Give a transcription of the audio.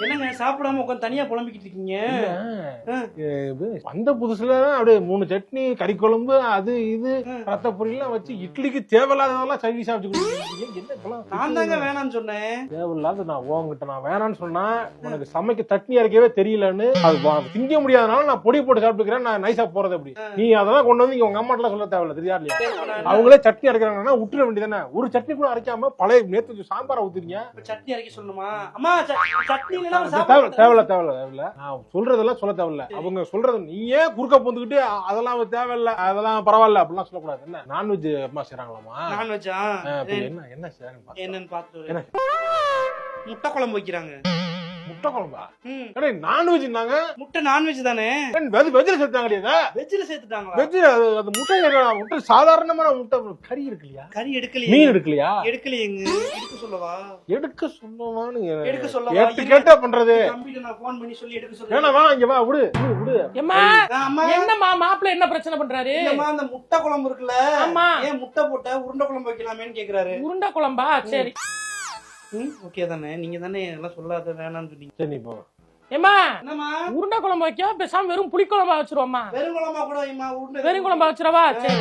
என்னங்க சாப்பிடாம உட்காந்து தனியா புலம்பிக்கிட்டு இருக்கீங்க? வந்த புதுசுல அப்படியே 3 சட்னி, கறி குழம்பு, அது இது ரத்த பொரியெல்லாம் வச்சு இட்லிக்கு தேவையில்லாததெல்லாம் சைடிஷா வச்சு என்ன நான் தாங்க வேணாம்னு சொன்னேன். தேவையில்லாத நான் உங்ககிட்ட நான் வேணான்னு சொன்னா உனக்கு சமைக்க சட்னி அரைக்கவே தெரியலன்னு அது திங்க முடியாதனால நான் பொடி போட்டு சாப்பிட்டுக்கிறேன். நான் நைஸா போறது அப்படி நீ அதெல்லாம் கொண்டு வந்து உங்க அம்மாட்டெல்லாம் சொல்ல தேவையில்ல. தெரியா இல்லையா? அவங்களே சட்னி அரைக்கிறாங்கன்னா விட்டுற வேண்டியதானே. ஒரு சட்னி கூட அரைக்காம பழைய நேற்று சாம்பாரை ஊத்துறீங்க. சட்னி அரைக்க சொல்லணுமா? அம்மா சட்னி தேவையில்ல. நான் சொல்றதெல்லாம் சொல்ல தேவையில்ல. அவங்க சொல்றது நீயே குறுக்க போந்துக்கிட்டு அதெல்லாம் தேவையில்ல, அதெல்லாம் பரவாயில்ல அப்படிலாம் சொல்லக்கூடாது. என்ன நான்வெஜ் அம்மா செய்றாங்களாமா? நான்வெஜ்ஜா? என்ன செய்றாங்க என்னன்னு பாத்து. முட்டை குழம்பு வைக்கிறாங்க. முட்டை குழம்பா? நான்வெஜ் முட்டை நான்வெஜ் தானே? வெஜ்ல சேர்த்தாங்க. வெஜ்ல சேர்த்துட்டாங்களா? வெஜ் அது முட்டை முட்டை சாதாரணமான முட்டை. கறி எடுக்கலையா? கறி எடுக்கலையா? மீன் எடுக்கலையா? எடுக்கலையேங்க. எடுக்க சொல்லவா? எடுக்க சொல்லவான்னு எடுக்க சொல்லவா? கேட்டா பண்றது. தம்பிட்ட நான் ஃபோன் பண்ணி சொல்லி எடுக்க சொல்றேன். வேணா வா இங்க வா விடு. அம்மா என்னம்மா மாப்பிள்ளை என்ன பிரச்சனை பண்றாரு? இல்லம்மா அந்த முட்டை குழம்பு இருக்குல்ல, ஆமா, ஏன் முட்டை போட்ட உருண்டை குழம்பு வைக்கலாமேன்னு கேக்குறாரு. உருண்டை குழம்பா? சரி ஓகே தானே. நீங்க தானே எல்லாம் சொல்லாத வேணாம்னு சொன்னீங்க. சரி நீ போ. ஏம்மா என்னம்மா உருண்டை குழம்பு வைக்க பேசாம வெறும் புளி குழம்பா வச்சிருவோம்மா. வெறும் குழம்பா கூட வைம்மா. உருண்டை வெறும் குழம்பா வச்சிரவா? சரி